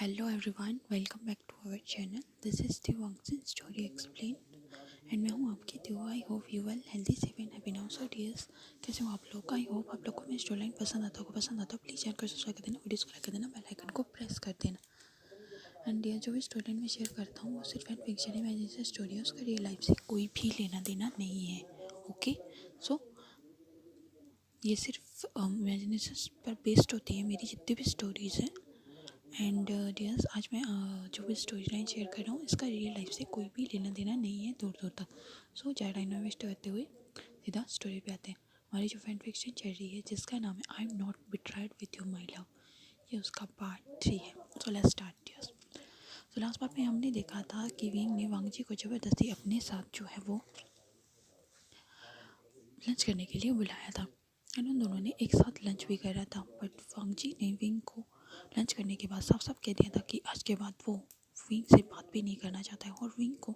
Hello everyone, welcome back to our channel. This is Divyangsin Story Explain and मैं हूँ आपकी दिवा। I hope you well healthy safe and happy now. So dears, कैसे हो आप लोग? आई होप आप लोग को मेरी स्टोरी लाइन पसंद आता हो प्लीज़ शेयर कर सब्सक्राइब कर देना, वीडियोस को लाइक कर देना, बेल आइकन को प्रेस कर देना। एंड डियर, जो भी स्टोरी लाइन में शेयर करता हूँ वो सिर्फ एंड फिक्शन है, मैं जैसे स्टोरी है उसका रियल लाइफ से कोई भी लेना देना नहीं है। ओके, सो ये सिर्फ इमेजिनेशन पर बेस्ड होती है मेरी जितनी भी स्टोरीज़ हैं। एंड डियर्स, आज मैं जो भी स्टोरी लाइन शेयर कर रहा हूँ इसका रियल लाइफ से कोई भी लेना देना नहीं है दूर दूर तक। सो ज़्यादा टाइम वेस्ट करते हुए सीधा स्टोरी पे आते हैं। हमारी जो फैन फिक्शन चल रही है जिसका नाम है I am not betrayed with you my love, ये उसका पार्ट 3 है। So let's start dears. So last part में हमने देखा था कि विंग ने वांगजी को ज़बरदस्ती अपने साथ जो है वो लंच करने के लिए बुलाया था एंड उन दोनों ने एक साथ लंच भी करा था। बट वांगजी ने विंग को लंच करने के बाद साफ साफ कह दिया था कि आज के बाद वो विंग से बात भी नहीं करना चाहता है और विंग को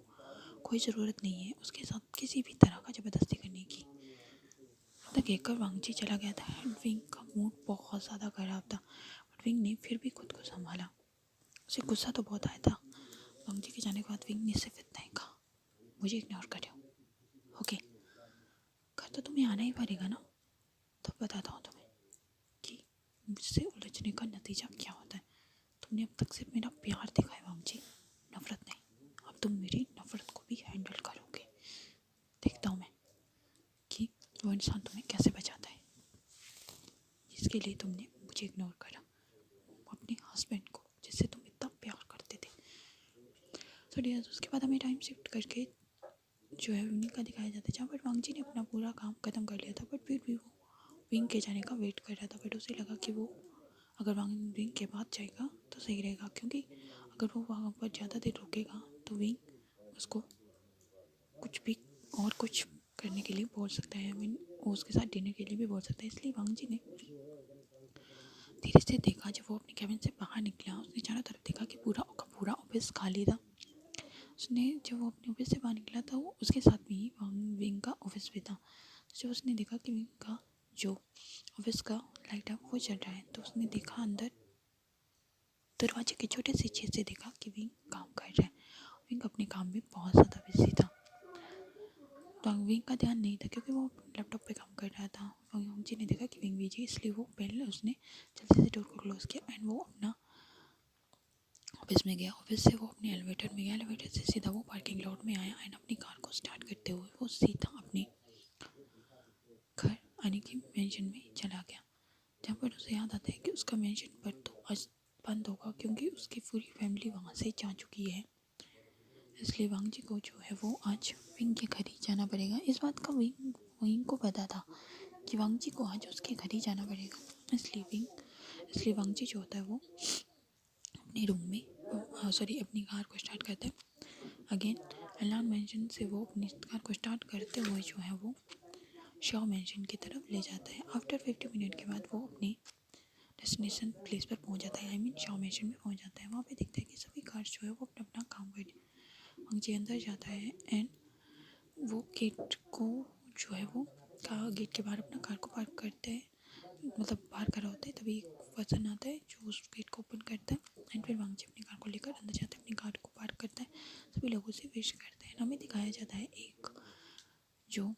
कोई ज़रूरत नहीं है उसके साथ किसी भी तरह का ज़बरदस्ती करने की। तक कहकर वांगजी चला गया था एंड विंग का मूड बहुत ज़्यादा ख़राब था। बट विंग ने फिर भी खुद को संभाला। उसे गुस्सा तो बहुत आया था। वांगजी के जाने के बाद विंग ने सिर्फ इतना ही कहा, मुझे इग्नोर करो। ओके, घर तो तुम्हें आना ही पड़ेगा ना, तब बताता हूँ तुम्हें कि मुझसे उलझने का नतीजा क्या होता है। तुमने अब तक सिर्फ मेरा प्यार दिखाया वांगजी, नफरत नहीं। अब तुम मेरी नफरत को भी हैंडल करोगे। देखता हूँ मैं कि वो इंसान तुम्हें कैसे बचाता है जिसके लिए तुमने मुझे इग्नोर करा, अपने हस्बैंड को जिससे तुम इतना प्यार करते थे। तो डियर, उसके बाद हमें टाइम शिफ्ट करके जो है विंग का दिखाया जाता है जहाँ पर वांगजी ने अपना पूरा काम ख़त्म कर लिया था। बट फिर भी वो विंग के जाने का वेट कर रहा था। बट उसे लगा कि वो अगर विंग के बाद जाएगा तो सही रहेगा, क्योंकि अगर वो वहाँ पर ज़्यादा देर रुकेगा तो विंग उसको कुछ भी और कुछ करने के लिए बोल सकता है। वो उसके साथ डिनर के लिए भी बोल सकता है। इसलिए वांगजी ने धीरे से देखा। जब वो अपने कैबिन से बाहर निकला उसने चारों तरफ देखा कि पूरा का पूरा ऑफिस खाली था। उसने जब वो अपने ऑफिस से बाहर निकला था वो उसके साथ भी विंग का ऑफिस भी था। जब उसने देखा कि विंग का जो ऑफिस का लाइट है वो चल रहा है तो उसने देखा अंदर दरवाजे के छोटे से छेद से देखा कि विंग काम कर रहा है। विंग अपने काम में बहुत ज़्यादा बिजी था तो विंग का ध्यान नहीं था क्योंकि वो लैपटॉप पे काम कर रहा था। वांगजी ने देखा कि विंग बिजी, इसलिए वो पहले उसने जल्दी से डोर को क्लोज किया एंड वो अपना ऑफिस में गया। ऑफिस से वो अपने एलिवेटर में गया। एलिवेटर से सीधा वो पार्किंग लॉट में आया एंड अपनी कार को स्टार्ट करते हुए वो सीधा अपने घर आने की मेंशन में चला गया, जहाँ पर उसे याद आता है कि उसका मेंशन पर तो आज बंद होगा क्योंकि उसकी पूरी फैमिली वहाँ से जा चुकी है। इसलिए वांगजी को जो है वो आज विंग के घर ही जाना पड़ेगा। इस बात का विंग को पता था कि वांगजी को आज उसके घर ही जाना पड़ेगा। इसलिए वांगजी जो होता है वो अपने रूम में अपनी कार को स्टार्ट करता है। अगेन अलान मेंशन से वो अपनी कार को स्टार्ट करते हुए जो है वो शॉ मेंशन की तरफ ले जाता है। आफ्टर 50 मिनट के बाद वो अपनी डेस्टिनेशन प्लेस पर पहुंच जाता है। शॉ मेंशन में पहुंच जाता है। वहाँ पे दिखता है कि सभी कार्स जो है वो अपना अपना काम कर रहे हैं। वांगजी अंदर जाता है एंड वो गेट को जो है वो गेट के बाहर अपना कार को पार्क करते हैं, मतलब बाहर खड़ा होता है। तभी एक पर्सन आता है जो उस गेट को ओपन करता है एंड फिर वांगजी अपनी कार को लेकर अंदर जाता है, अपनी कार को पार्क करता है, सभी लोगों से विश करता है। हमें दिखाया जाता है एक जो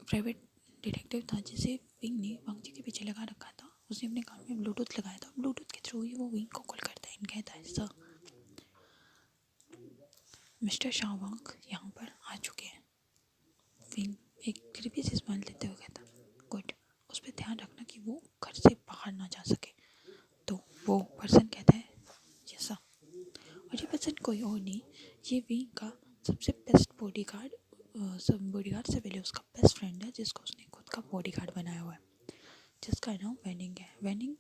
प्राइवेट डिटेक्टिव था जिसे विंग ने वांगजी के पीछे लगा रखा था। उसने अपने कान में ब्लूटूथ लगाया था। ब्लूटूथ के थ्रू ही वो विंग को कॉल करता है एंड कहता है, सर मिस्टर शाहवांग यहाँ पर आ चुके हैं। विंग एक क्रीपी सी स्माइल देते हुए कहता, गुड, उस पर ध्यान रखना कि वो घर से बाहर ना जा सके। तो वो पर्सन कहता है, यस सर। और ये पर्सन कोई और नहीं, ये विंग का सबसे बेस्ट बॉडीगार्ड से पहले उसका बेस्ट फ्रेंड है जिसको उसने खुद का बॉडीगार्ड बनाया हुआ है, जिसका नाम वेनिंग है। वेनिंग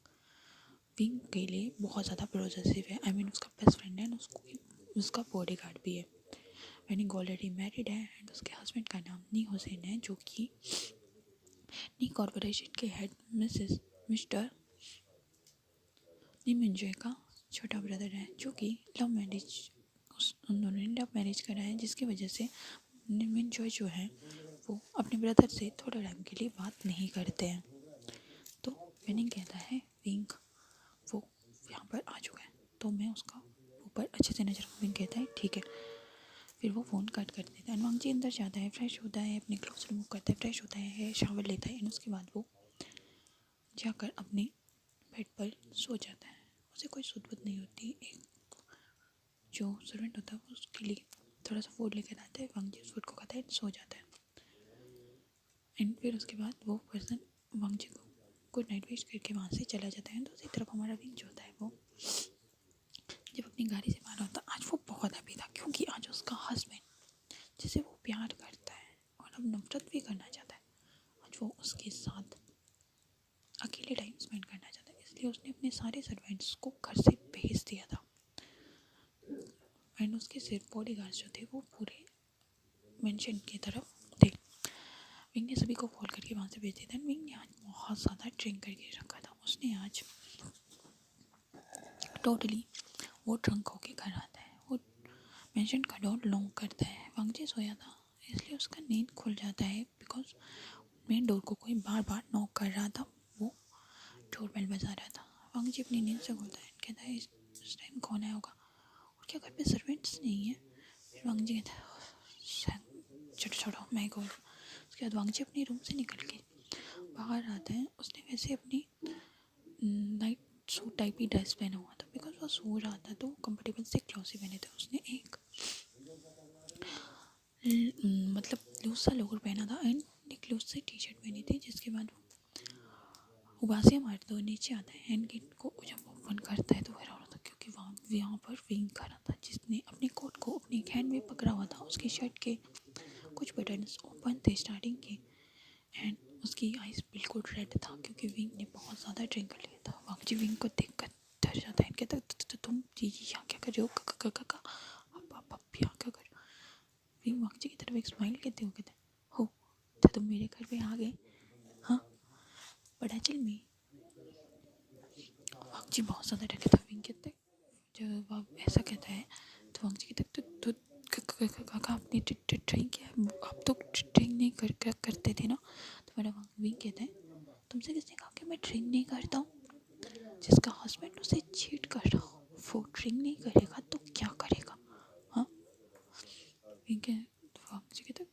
विंग के लिए बहुत ज़्यादा प्रोजेसिव है। उसका बेस्ट फ्रेंड है उसका बॉडीगार्ड भी है। वेनिंग ऑलरेडी मैरिड है एंड उसके हस्बैंड का नाम नी हुसैन है जो कि नी कॉरपोरेशन के हेड मिस्टर नी मिंजॉय का छोटा ब्रदर है, जो कि उन्होंने लव मैरिज करा है, जिसकी वजह से नी मिंजॉय जो है वो अपने ब्रदर से थोड़े टाइम के लिए बात नहीं करते हैं। तो वेनिंग कहता है विंग वो यहाँ पर आ चुका है, तो मैं उसका ऊपर अच्छे से नजर। विंग कहता है ठीक है। फिर वो फ़ोन कट कर देता है। वांगजी अंदर जाता है, फ्रेश होता है, अपने क्लोथ्स रिमूव करता है, फ्रेश होता है, शावर लेता है, एंड उसके बाद वो जाकर अपने बेड पर सो जाता है। उसे कोई सुध-बुध नहीं होती। एक जो सर्वेंट होता है वो उसके लिए थोड़ा सा फूड लेकर आता है। वांगजी उस फूड को खाता है, सो जाता है। एंड फिर उसके बाद वो पर्सन वांगजी को गुड नाइट विश करके वहाँ से चला जाता है। दूसरी तरफ हमारा विंग जो होता है वो जब अपनी गाड़ी से बाहर होता, आज वो बहुत हैप्पी था क्योंकि आज उसका हस्बैंड जिसे वो प्यार करता है और अब नफरत भी करना चाहता है, आज वो उसके साथ अकेले टाइम स्पेंड करना चाहता है। इसलिए उसने अपने सारे सर्वेंट्स को घर से भेज दिया था एंड उसके सिर्फ बॉडीगार्ड्स जो थे वो पूरे मेंशन की तरफ थे। विंग ने सभी को कॉल करके वहाँ से भेज दिया था। विंग ने आज बहुत ज़्यादा ड्रिंक करके रखा था। उसने आज टोटली वो ड्रंक होके घर आता है। वो मेंशन का डोर लॉक करता है। वांगजी सोया था इसलिए उसका नींद खुल जाता है बिकॉज मेन डोर को कोई बार बार नॉक कर रहा था। वो डोर बेल बजा रहा था। वांगजी अपनी नींद से खुलता है, कहता है इस टाइम कौन आया होगा और क्या घर पे सर्वेंट्स नहीं है। फिर वांगजी कहता है छोड़ो छोड़ो मैं खोल। उसके बाद वांगजी अपने रूम से निकल के बाहर आता है। उसने वैसे अपनी नाइट सूट टाइप ही ड्रेस पहना हुआ था बिकॉज वो सो रहा था, तो कंफर्टेबल से क्लॉथ ही पहने थे। उसने एक मतलब लूज सा लोअर पहना था एंड एक लूज सी टी शर्ट पहनी थी। जिसके बाद वो उबासियाँ मारते हुए नीचे आता है एंड गेट को जब ओपन करता है तो हैरान होता है क्योंकि वहाँ पर विंग खड़ा था जिसने अपने कोट को अपने हैंड में पकड़ा हुआ था। उसकी शर्ट के कुछ बटन्स ओपन थे स्टार्टिंग के एंड उसकी आइज़ बिल्कुल रेड था क्योंकि विंग ने बहुत ज़्यादा ड्रिंक कर लिया था। वांगजी विंग को देख कर डर जाता है, कहता है तुम जी यहाँ क्या कर रहे हो, का अब यहाँ क्या कर रहे हो। विंग वांगजी की तरफ एक स्माइल कहते हो, कहते हो तो तुम मेरे घर पे आ गए, हाँ बड़ा चल में। वांगजी बहुत ज़्यादा डर गया था। विंग कहते जब आप ऐसा कहता है तो वांगजी कहते तो काका आपने ड्रिंक किया, आप तो ड्रिंक नहीं करते थे ना। तो मेरा विंग कहता है तुमसे किसने कहा कि मैं ड्रिंक नहीं करता हूँ। जिसका हस्बैंड उसे चीट कर रहा हो वो ड्रिंक नहीं करेगा तो क्या करेगा, हाँ। विंग वांगजी कहते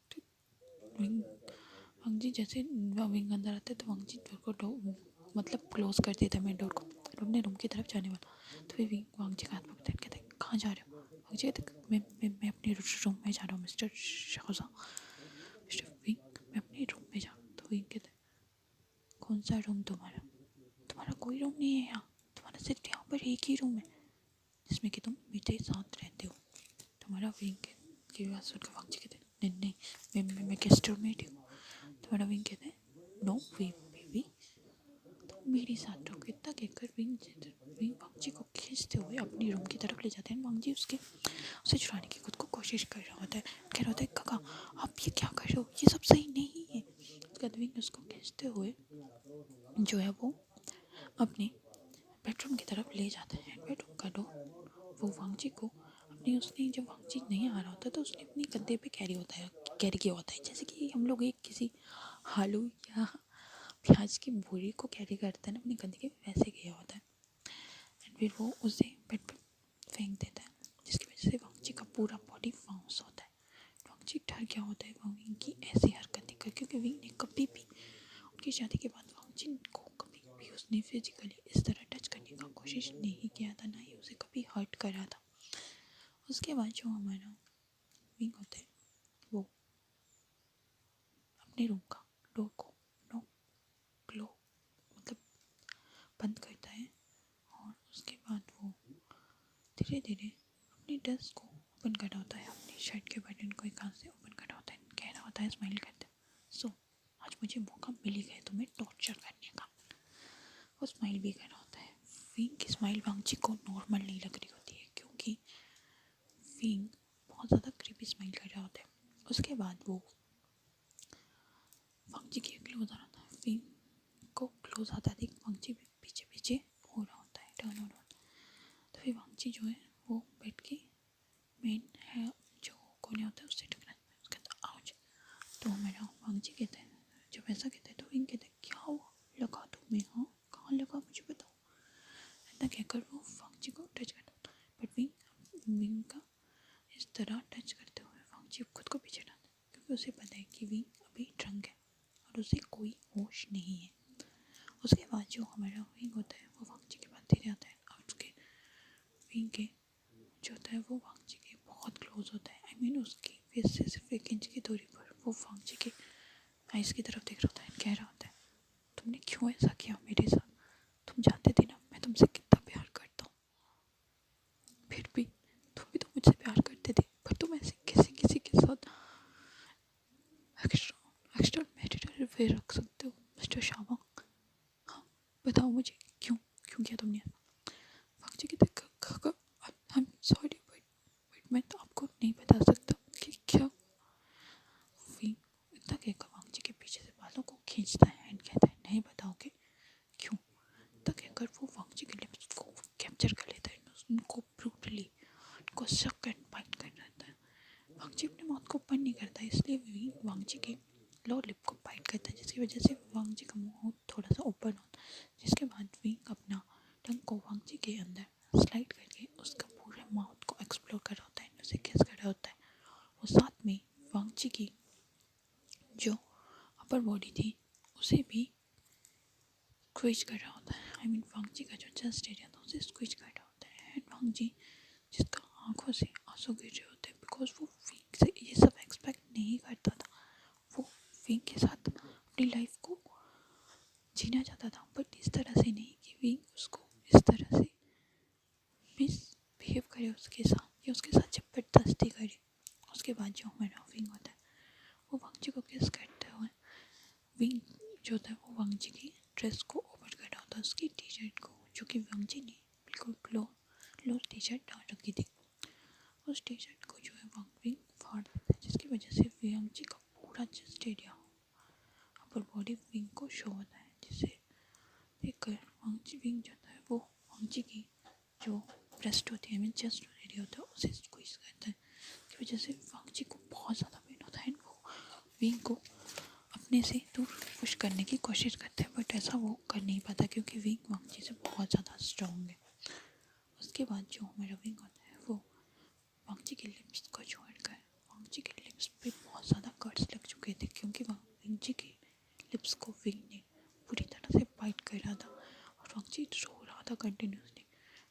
वांगजी जैसे विंग अंदर आता है तो वांगजी डोर को मतलब क्लोज कर देता है मेन डोर को, अपने रूम की तरफ जाने वाला। तो फिर वांगजी का हाथ पकड़ता है, कहते हैं कहाँ जा रहे हो। वांगजी कहते मैं अपने रूम में जा रहा हूँ मिस्टर शाहजा, मिस्टर विंग मैं अपने रूम में जा रहा हूँ। तो विंग कहते हैं कौन सा रूम तुम्हारा, तुम्हारा कोई रूम नहीं है यहाँ, तुम्हारा सिर्फ यहाँ पर एक ही रूम है जिसमें कि तुम मेरे साथ रहते हो। तुम्हारा विंग की बात सुनकर वांगजी कहते हैं नहीं मैं गेस्ट रूम में ही हूँ। तुम्हारा विंग कहते हैं नो वे बेबी तुम मेरे साथ रहो। इतना कहकर विंग वांगजी को खींचते हुए अपनी रूम की तरफ ले जाते हैं। वांगजी उसे छुड़ाने की खुद को कोशिश कर रहा होता है, कह रहा होता है काका आप ये क्या कर रहे हो, ये सब सही नहीं है। उसके बाद विंग उसको खींचते हुए जो है वो अपने बेडरूम की तरफ ले जाता है। बेडरूम का डोर वो वांगजी को अपनी उसने जब वांगजी नहीं आ रहा होता तो उसने अपने कंधे पे कैरी किया होता है जैसे कि हम लोग एक किसी आलू या प्याज की बोरी को कैरी करते हैं ना अपने कंधे के, वैसे किया होता है। एंड फिर वो उसे बेड पर फेंक देता है जिसकी वजह से वांगजी का पूरा बॉडी बाउंस होता है। वांगजी डर गया होता है विंग की ऐसी हरकत देखकर क्योंकि विंग ने कभी भी उनकी शादी के बाद वांगजी को कभी भी उसने फिजिकली इस तरह टच करने का कोशिश नहीं किया था, ना ही उसे कभी हर्ट करा था। उसके बाद जो हमारा विंग होता है वो अपने रूम का डोर को नो क्लो मतलब बंद करता है और उसके बाद वो धीरे धीरे अपनी ड्रेस को ओपन कर रहा होता है, अपनी शर्ट के बटन को एक हाथ से ओपन कर रहा होता है, कह रहा होता है स्माइल करते सो आज मुझे मौका मिल ही गया तुम्हें टॉर्चर करने का। वो स्माइल भी कर रहा होता है। विंग की स्माइल वांगजी को नॉर्मल नहीं लग रही होती है क्योंकि विंग बहुत ज़्यादा क्रीपी स्माइल कर रहा होता है। उसके बाद वो वांगजी के क्लोज आ रहा था। विंग को क्लोज आता देख वांगजी भी पीछे पीछे हो रहा होता है, टर्न हो रहा होता है। तो फिर वांगजी जो है वो बेड के मेन है जो कोने होता है उससे टकरा उसके अंदर आउच। तो मेरा वांगजी कहते हैं जब ऐसा कहते हैं तो विंग कहते हैं क्या हुआ लगा तुम्हें, हाँ कहाँ लगा मुझे बताओ। इतना कहकर वो वांगजी को टच करता है, बट विंग का इस तरह टच करते हुए वांगजी खुद को पीछे डालता है, क्योंकि उसे पता है कि विंग अभी ड्रंक है और उसे कोई होश नहीं है। उसके बाद जो हमारा विंग होता है वो वांगजी के पास धीरे आता है और उसके विंग के जो होता है वो वांगजी के बहुत क्लोज होता है। आई मीन उसकी फेस से सिर्फ 1 इंच की दूरी पर वो वांगजी के आइस की तरफ देख रहा होता है, कह रहा होता है, तुमने क्यों ऐसा किया मेरे साथ? तुम जानते थे ना मैं तुमसे कितना प्यार करता हूँ, फिर भी तुम भी तो मुझसे प्यार करते थे, पर तुम ऐसे किसी के साथ एक्स्ट्रा मैरिटल अफेयर रख सकते हो मिस्टर शर्मा? हाँ, बताओ मुझे क्यों क्यों किया तुमने? वांगजी की देखा, आई एम सॉरी बट मैं तो आपको नहीं बता सकता कि क्या। विंग इतना कहकर वांगजी के पीछे से बालों को खींचता है एंड कहता है, नहीं बताओगे क्यों? इतना कहकर वो वांगजी के लिप्स को कैप्चर कर लेता है, उनको ब्रूटली उनको सक एंड बाइट कर देता है। वांगजी अपने माउथ को ओपन नहीं करता, इसलिए विंग वांगजी के लोअर लिप को बाइट करता है, जिसकी वजह से वांगजी का मुंह थोड़ा सा ओपन होता है। जिसके बाद विंग अपना टंग को वांगजी के अंदर स्लाइड करके उसका पूरे माउथ को एक्सप्लोर कर रहा होता है, उसे किस कर रहा होता है। और साथ में वांगजी की जो अपर बॉडी थी उसे भी स्क्वीज कर रहा होता है। आई मीन वांगजी का जो चेस्ट एरिया था उसे स्क्वीज कर रहा होता है। एंड वांगजी जिसका आंखों से आंसू गिर रहे होते हैं, बिकॉज वो विंग से ये सब एक्सपेक्ट नहीं करता था। वो विंग के साथ अपनी लाइफ को जीना चाहता था, बट इस तरह से नहीं कि विंग उसको इस तरह से मिसबिहेव करे उसके साथ या उसके साथ जबरदस्ती करे। उसके बाद जो हमारा विंग होता है वो वांगजी को किस करते हुए विंग जो होता है वो वांगजी की ड्रेस को ओपन कर रहा होता है, उसकी टी शर्ट को, जो कि वांगजी ने बिल्कुल लो टी शर्ट डाल रखी थी। उस टी शर्ट को जो है विंग फाड़ देता है, जिसकी वजह से वांगजी का पूरा chest area upper body wing को शो होता है, जिसे देखकर वांगजी विंग जो होता है वो वांगजी की जो ब्रेस्ट होती है, मीन चेस्ट एरिया होता है, उसे स्क्वीज करता है, की वजह से वांगजी को बहुत ज़्यादा पेन होता है। वो विंग को अपने से दूर पुश करने की कोशिश करते हैं, बट ऐसा वो कर नहीं पाता क्योंकि विंग वांगजी से बहुत ज़्यादा स्ट्रॉन्ग है। उसके बाद जो हमारा विंग होता है वो वांगजी के लिप्स को छोड़कर, वांगजी के लिप्स पे बहुत ज़्यादा कट्स लग चुके थे क्योंकि वांगजी के लिप्स को विंग ने पूरी तरह से बाइट कर रहा था और वांगजी रो रहा था कंटिन्यूसली।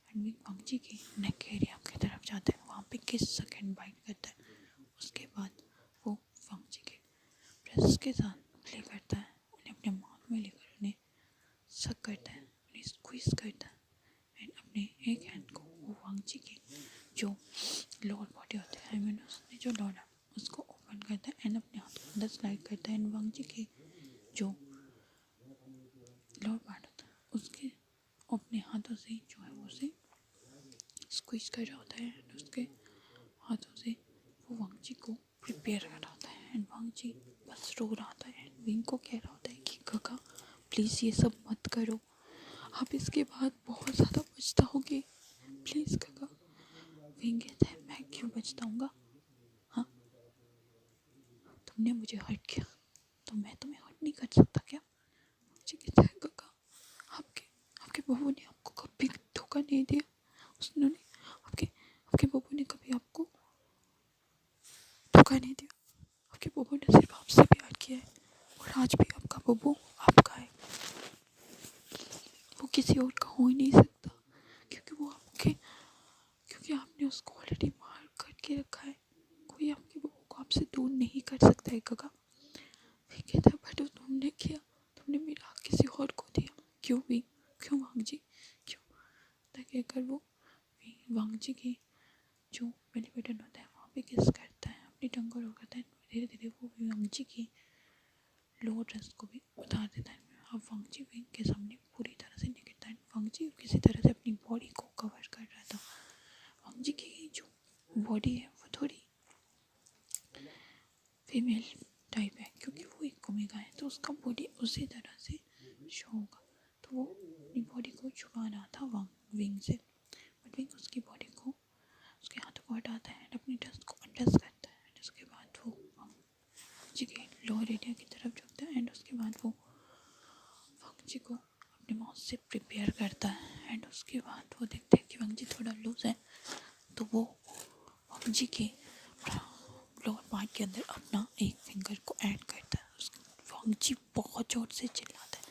एंड विंग वांगजी के नेक एरिया की तरफ जाता है, वहाँ पे किस सेकेंड बाइट करता है। उसके बाद वो वांगजी के ब्रेस्ट के साथ प्ले करता है, उन्हें अपने माउथ में लेकर उन्हें सक करता है, उन्हें स्क्वीज करता है एंड अपने एक हैंड को वो वांगजी की जो लोअर बॉडी होती है, आई मीन उसने जो लोअर है उसको ओपन करता है एंड अपने हाथ को अंदर स्लाइड करता है एंड वांगजी की जो लोअर पार्ट होता है उसके अपने हाथों से जो है वो उसे स्क्वीज कर रहा होता है एंड उसके हाथों से वो वांगजी को प्रिपेयर कर रहा होता है एंड वांगजी बस रो रहा था एंड विंग को कह रहा होता है कि काका प्लीज़ ये सब मत करो, आप इसके बाद बहुत ज़्यादा पछताओगे, प्लीज़ काका। विंग कहता है, मैं क्यों पछताऊँगा? हाँ, तुमने मुझे हर्ट किया तो मैं तुम्हें हर्ट नहीं कर सकता क्या? मुझे कहता है, काका आपके आपके बहू ने आपको कभी धोखा नहीं दिया, उसने आपके आपके बहू ने कभी आपको धोखा नहीं दिया, आपके बहू ने सिर्फ आपसे प्यार किया है और आज भी आपका बहू आपका है, वो किसी और का हो ही नहीं सकता क्योंकि आपने उसको ऑलरेडी मार करके रखा है, कोई आपकी बहू को आपसे दूर नहीं कर सकता है काका। फिर कहता है, बट तुमने किया, तुमने मेरा हक किसी और को दिया, क्यों भी क्यों वांगजी क्यों? कहकर वो वांगजी की जो बेली बटन होता है वहाँ पे किस करता है, अपनी टंग को रोकता है, धीरे धीरे वो वांगजी की लोअर ड्रेस को भी उतार देता है। अब वांगजी विंग के सामने पूरी तरह से निकलता है। वांगजी किसी तरह से अपनी बॉडी को कवर कर रहा था। वांगजी की जो बॉडी है वो थोड़ी फीमेल टाइप है क्योंकि वो एक ओमेगा है, तो उसका बॉडी उसी तरह से शो होगा, तो वो अपनी बॉडी को छुपा रहा था विंग से, बट विंग उसकी बॉडी को उसके हाथों को हटाता है और अपनी ड्रेस को अटैच करता है। उसके बाद वो वांगजी के लोअर एरिया की तरफ झुकता है एंड उसके बाद वो वांगजी को अपने माउथ से प्रिपेयर करता है एंड उसके बाद जी के लोअर पार्ट के अंदर अपना एक फिंगर को ऐड करता है। वांग जी बहुत ज़ोर से चिल्लाता है,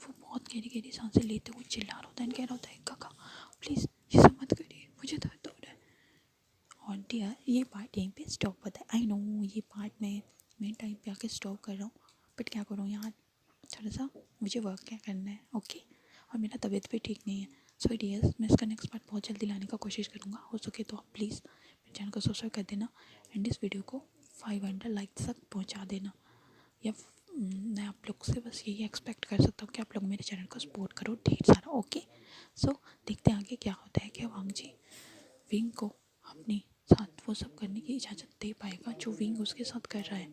वो बहुत गहरी गहरी सांसें लेते हुए चिल्ला रहा होता है, कह रहा होता है काका प्लीज़ ये सब मत करिए, मुझे दर्द हो रहा है। और डियर ये पार्ट यहीं पे स्टॉप होता है। आई नो ये पार्ट मैं टाइम पे आके स्टॉप कर रहा हूँ, बट क्या करूँ यार, थोड़ा सा मुझे वर्क क्या करना है, ओके। और मेरा तबीयत भी ठीक नहीं है। सो डियर्स मैं इसका नेक्स्ट पार्ट बहुत जल्दी लाने का कोशिश करूँगा। हो सके तो आप प्लीज़ मेरे चैनल को सब्सक्राइब कर देना एंड इस वीडियो को 500 लाइक्स तक पहुँचा देना। या मैं आप लोग से बस यही एक्सपेक्ट कर सकता हूँ कि आप लोग मेरे चैनल को सपोर्ट करो ढेर सारा, ओके। सो देखते हैं आगे क्या होता है। क्या वांग जी विंग को अपने साथ वो सब करने की इजाज़त दे पाएगा जो विंग उसके साथ कर रहा है,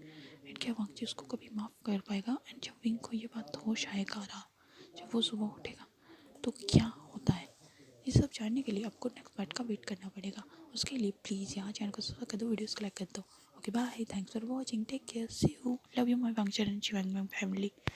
एंड क्या वांग जी उसको कभी माफ़ कर पाएगा। एंड जब विंग को ये बात होश आएगा रहा, जब वो सुबह उठेगा तो क्या होता है, ये सब जानने के लिए आपको नेक्स्ट पार्ट का वेट करना पड़ेगा। उसके लिए प्लीज़ यहाँ चैनल को सब्सक्राइब कर दो, वीडियोज़ को लाइक कर दो। Okay bye, thanks for watching, take care, see you, love you my Wangcharan Shivang family.